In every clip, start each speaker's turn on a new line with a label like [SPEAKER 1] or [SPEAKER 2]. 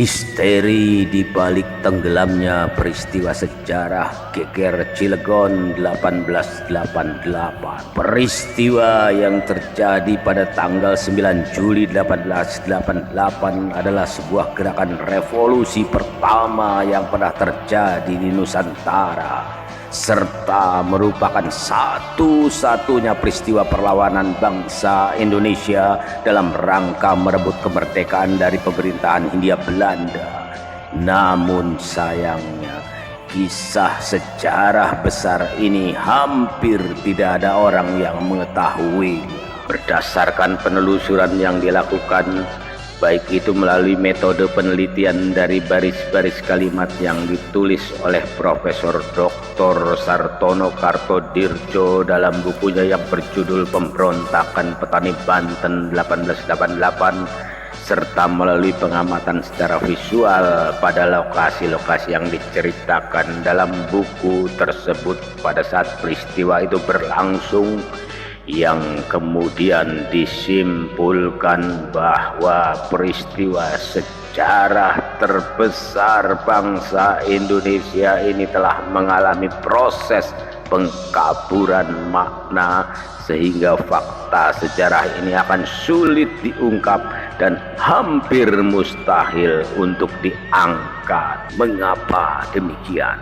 [SPEAKER 1] Misteri di balik tenggelamnya peristiwa sejarah Geger Cilegon 1888. Peristiwa yang terjadi pada tanggal 9 Juli 1888 adalah sebuah gerakan revolusi pertama yang pernah terjadi di Nusantara, serta merupakan satu-satunya peristiwa perlawanan bangsa Indonesia dalam rangka merebut kemerdekaan dari pemerintahan Hindia Belanda. Namun sayangnya, kisah sejarah besar ini hampir tidak ada orang yang mengetahuinya. Berdasarkan penelusuran yang dilakukan, baik itu melalui metode penelitian dari baris-baris kalimat yang ditulis oleh Profesor Dr. Sartono Kartodirjo dalam bukunya yang berjudul Pemberontakan Petani Banten 1888, serta melalui pengamatan secara visual pada lokasi-lokasi yang diceritakan dalam buku tersebut pada saat peristiwa itu berlangsung, yang kemudian disimpulkan bahwa peristiwa sejarah terbesar bangsa Indonesia ini telah mengalami proses pengkaburan makna, sehingga fakta sejarah ini akan sulit diungkap dan hampir mustahil untuk diangkat. Mengapa demikian?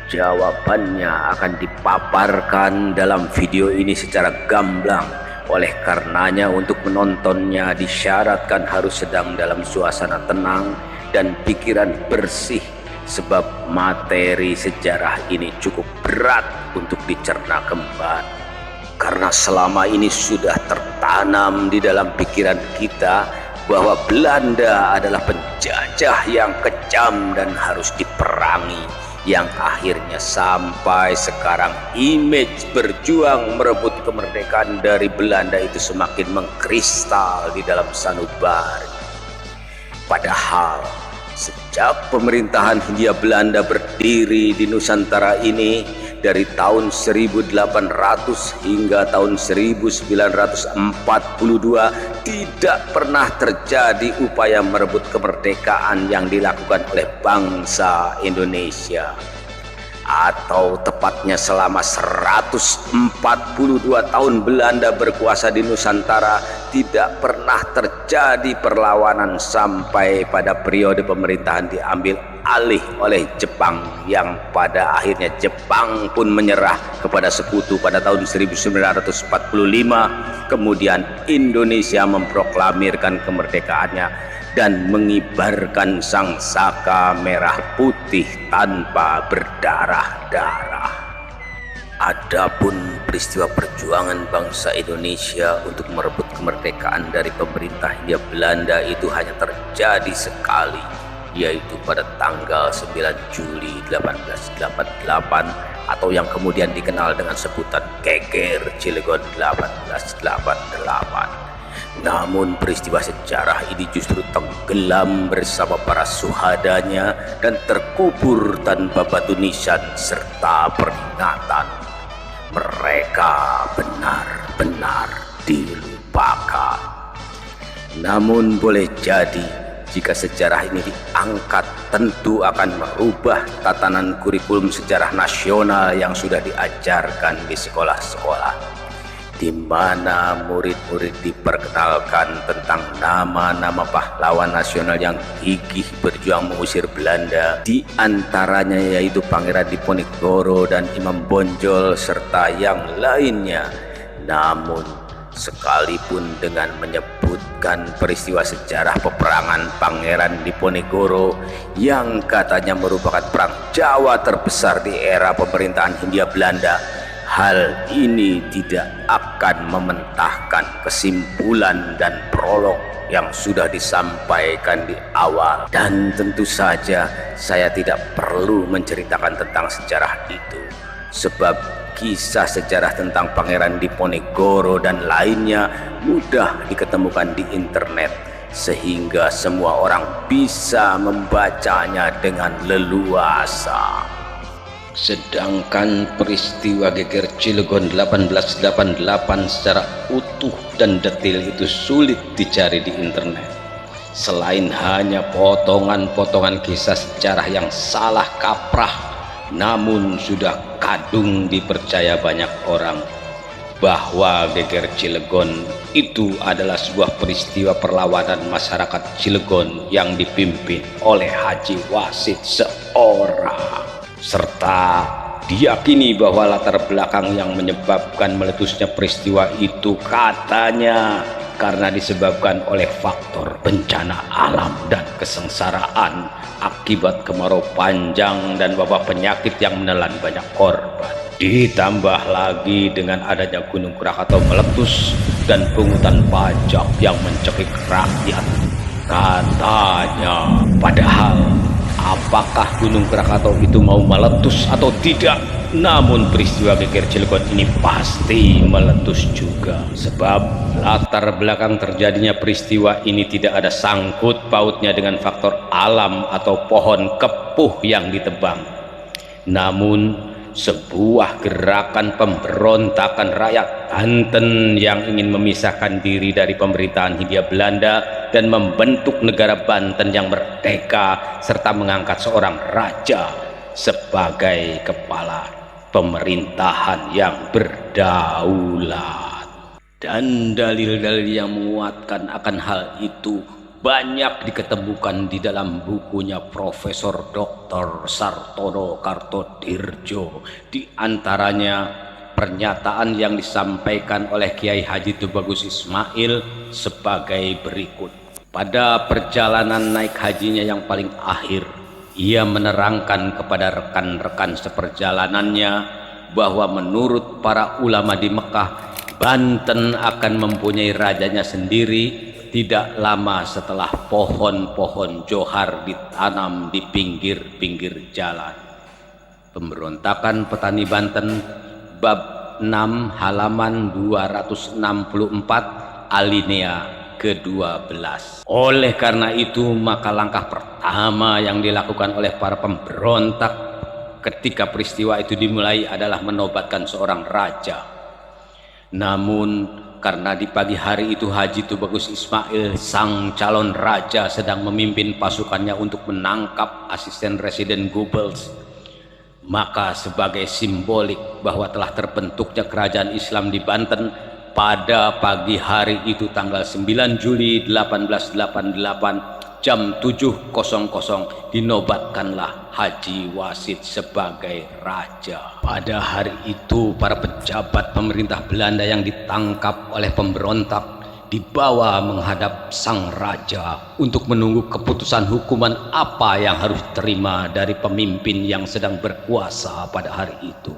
[SPEAKER 1] Jawabannya akan dipaparkan dalam video ini secara gamblang. Oleh karenanya, untuk menontonnya disyaratkan harus sedang dalam suasana tenang dan pikiran bersih, sebab materi sejarah ini cukup berat untuk dicerna kembali. Karena selama ini sudah tertanam di dalam pikiran kita bahwa Belanda adalah penjajah yang kejam dan harus diperangi, yang akhirnya sampai sekarang image berjuang merebut kemerdekaan dari Belanda itu semakin mengkristal di dalam sanubari. Padahal sejak pemerintahan Hindia Belanda berdiri di Nusantara ini, dari tahun 1800 hingga tahun 1942, tidak pernah terjadi upaya merebut kemerdekaan yang dilakukan oleh bangsa Indonesia. Atau tepatnya selama 142 tahun Belanda berkuasa di Nusantara, tidak pernah terjadi perlawanan sampai pada periode pemerintahan diambil alih oleh Jepang, yang pada akhirnya Jepang pun menyerah kepada sekutu pada tahun 1945. Kemudian Indonesia memproklamirkan kemerdekaannya dan mengibarkan sangsaka merah putih tanpa berdarah-darah. Adapun peristiwa perjuangan bangsa Indonesia untuk merebut kemerdekaan dari pemerintah Hindia Belanda itu hanya terjadi sekali, yaitu pada tanggal 9 Juli 1888, atau yang kemudian dikenal dengan sebutan Geger Cilegon 1888. Namun peristiwa sejarah ini justru tenggelam bersama para suhadanya dan terkubur tanpa batu nisan serta peringatan. Mereka benar-benar dilupakan. Namun boleh jadi jika sejarah ini diangkat, tentu akan merubah tatanan kurikulum sejarah nasional yang sudah diajarkan di sekolah-sekolah, di mana murid-murid diperkenalkan tentang nama-nama pahlawan nasional yang gigih berjuang mengusir Belanda, di antaranya yaitu Pangeran Diponegoro dan Imam Bonjol serta yang lainnya. Namun sekalipun dengan menyebutkan peristiwa sejarah peperangan Pangeran Diponegoro yang katanya merupakan perang Jawa terbesar di era pemerintahan Hindia Belanda, hal ini tidak akan mementahkan kesimpulan dan prolog yang sudah disampaikan di awal. Dan tentu saja saya tidak perlu menceritakan tentang sejarah itu, sebab kisah sejarah tentang Pangeran Diponegoro dan lainnya mudah diketemukan di internet, sehingga semua orang bisa membacanya dengan leluasa. Sedangkan peristiwa Geger Cilegon 1888 secara utuh dan detail itu sulit dicari di internet. Selain hanya potongan-potongan kisah sejarah yang salah kaprah, namun sudah kadung dipercaya banyak orang bahwa geger Cilegon itu adalah sebuah peristiwa perlawanan masyarakat Cilegon yang dipimpin oleh Haji Wasid seorang, serta diyakini bahwa latar belakang yang menyebabkan meletusnya peristiwa itu katanya karena disebabkan oleh faktor bencana alam dan kesengsaraan akibat kemarau panjang dan wabah penyakit yang menelan banyak korban. Ditambah lagi dengan adanya Gunung Krakatau meletus dan pungutan pajak yang mencekik rakyat katanya. Padahal apakah Gunung Krakatau itu mau meletus atau tidak, namun peristiwa geger Cilegon ini pasti meletus juga, sebab latar belakang terjadinya peristiwa ini tidak ada sangkut pautnya dengan faktor alam atau pohon kepuh yang ditebang, namun sebuah gerakan pemberontakan rakyat Banten yang ingin memisahkan diri dari pemerintahan Hindia Belanda dan membentuk negara Banten yang merdeka serta mengangkat seorang raja sebagai kepala pemerintahan yang berdaulat. Dan dalil-dalil yang menguatkan akan hal itu banyak diketemukan di dalam bukunya Profesor Dr. Sartono Kartodirjo. Di antaranya pernyataan yang disampaikan oleh Kiai Haji Tubagus Ismail sebagai berikut. Pada perjalanan naik hajinya yang paling akhir, ia menerangkan kepada rekan-rekan seperjalanannya bahwa menurut para ulama di Mekah, Banten akan mempunyai rajanya sendiri tidak lama setelah pohon-pohon johar ditanam di pinggir-pinggir jalan. Pemberontakan Petani Banten, bab 6 halaman 264 alinea ke-12. Oleh karena itu, maka langkah pertama yang dilakukan oleh para pemberontak ketika peristiwa itu dimulai adalah menobatkan seorang raja. Namun karena di pagi hari itu Haji Tubagus Ismail, sang calon raja, sedang memimpin pasukannya untuk menangkap asisten residen Goebbels, maka sebagai simbolik bahwa telah terbentuknya kerajaan Islam di Banten pada pagi hari itu tanggal 9 Juli 1888 jam 7.00 dinobatkanlah Haji Wasid sebagai raja. Pada hari itu para pejabat pemerintah Belanda yang ditangkap oleh pemberontak dibawa menghadap sang raja untuk menunggu keputusan hukuman apa yang harus diterima dari pemimpin yang sedang berkuasa pada hari itu.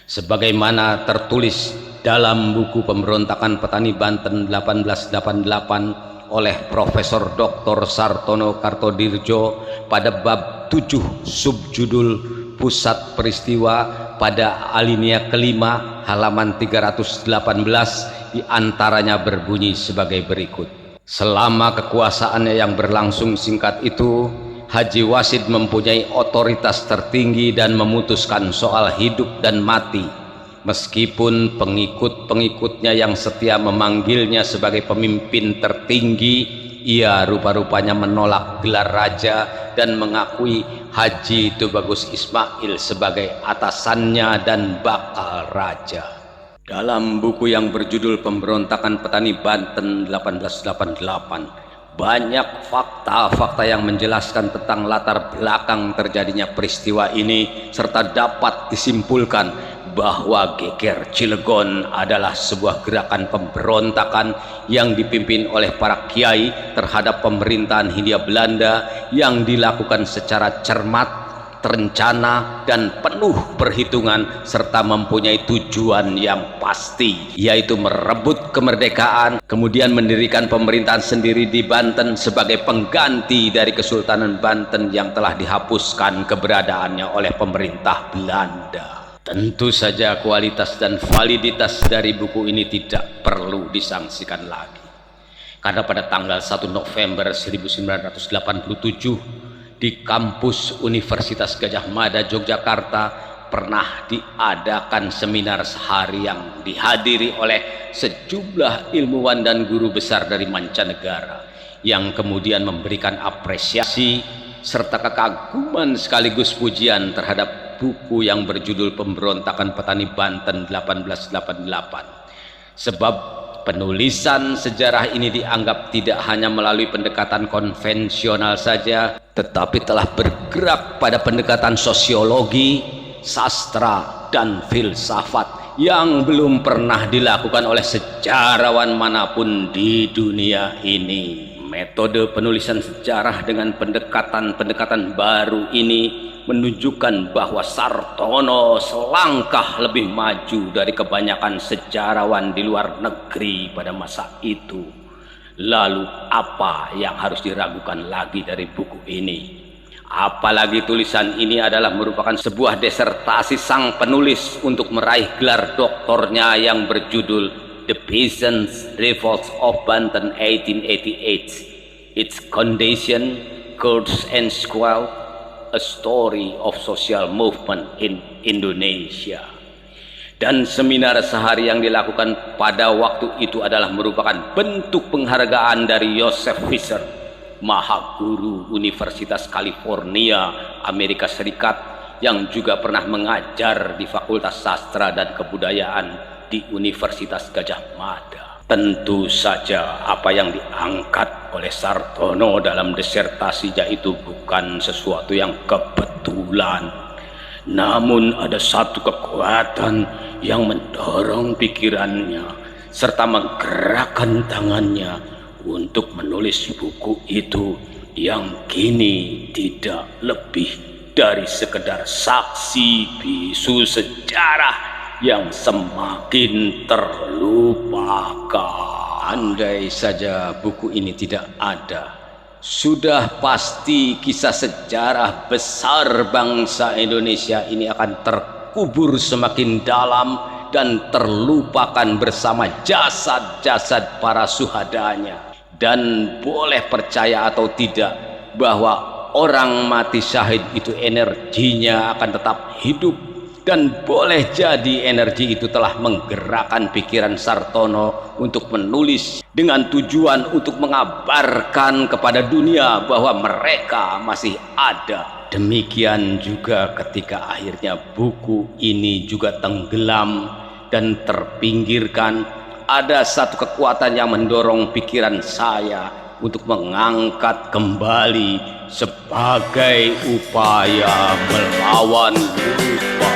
[SPEAKER 1] Sebagaimana tertulis dalam buku Pemberontakan Petani Banten 1888 oleh Profesor Dr. Sartono Kartodirjo pada bab 7 subjudul Pusat Peristiwa pada alinea kelima halaman 318, diantaranya berbunyi sebagai berikut. Selama kekuasaannya yang berlangsung singkat itu, Haji Wasid mempunyai otoritas tertinggi dan memutuskan soal hidup dan mati, meskipun pengikut-pengikutnya yang setia memanggilnya sebagai pemimpin tertinggi. Ia rupa-rupanya menolak gelar raja dan mengakui Haji Tubagus Ismail sebagai atasannya dan bakal raja. Dalam buku yang berjudul Pemberontakan Petani Banten 1888, banyak fakta-fakta yang menjelaskan tentang latar belakang terjadinya peristiwa ini, serta dapat disimpulkan bahwa geger Cilegon adalah sebuah gerakan pemberontakan yang dipimpin oleh para kiai terhadap pemerintahan Hindia Belanda yang dilakukan secara cermat, terencana, dan penuh perhitungan, serta mempunyai tujuan yang pasti, yaitu merebut kemerdekaan, kemudian mendirikan pemerintahan sendiri di Banten sebagai pengganti dari Kesultanan Banten yang telah dihapuskan keberadaannya oleh pemerintah Belanda. Tentu saja kualitas dan validitas dari buku ini tidak perlu disangsikan lagi, karena pada tanggal 1 November 1987 di kampus Universitas Gadjah Mada Yogyakarta pernah diadakan seminar sehari yang dihadiri oleh sejumlah ilmuwan dan guru besar dari mancanegara yang kemudian memberikan apresiasi serta kekaguman sekaligus pujian terhadap buku yang berjudul Pemberontakan Petani Banten 1888. Sebab penulisan sejarah ini dianggap tidak hanya melalui pendekatan konvensional saja, tetapi telah bergerak pada pendekatan sosiologi, sastra, dan filsafat yang belum pernah dilakukan oleh sejarawan manapun di dunia ini. Metode penulisan sejarah dengan pendekatan-pendekatan baru ini menunjukkan bahwa Sartono selangkah lebih maju dari kebanyakan sejarawan di luar negeri pada masa itu. Lalu apa yang harus diragukan lagi dari buku ini? Apalagi tulisan ini adalah merupakan sebuah disertasi sang penulis untuk meraih gelar doktornya yang berjudul The Peasants' Revolt of Banten 1888, Its Condition, Curse and Squall, A Story of Social Movement in Indonesia. Dan seminar sehari yang dilakukan pada waktu itu adalah merupakan bentuk penghargaan dari Joseph Fisher, Mahaguru Universitas California, Amerika Serikat, yang juga pernah mengajar di Fakultas Sastra dan Kebudayaan di Universitas Gadjah Mada. Tentu saja apa yang diangkat oleh Sartono dalam disertasinya itu bukan sesuatu yang kebetulan, namun ada satu kekuatan yang mendorong pikirannya serta menggerakkan tangannya untuk menulis buku itu yang kini tidak lebih dari sekedar saksi bisu sejarah yang semakin terlupakan. Andai saja buku ini tidak ada, sudah pasti kisah sejarah besar bangsa Indonesia ini akan terkubur semakin dalam dan terlupakan bersama jasad-jasad para syuhadanya. Dan boleh percaya atau tidak bahwa orang mati syahid itu energinya akan tetap hidup, dan boleh jadi energi itu telah menggerakkan pikiran Sartono untuk menulis dengan tujuan untuk mengabarkan kepada dunia bahwa mereka masih ada. Demikian juga ketika akhirnya buku ini juga tenggelam dan terpinggirkan, ada satu kekuatan yang mendorong pikiran saya untuk mengangkat kembali sebagai upaya melawan lupa.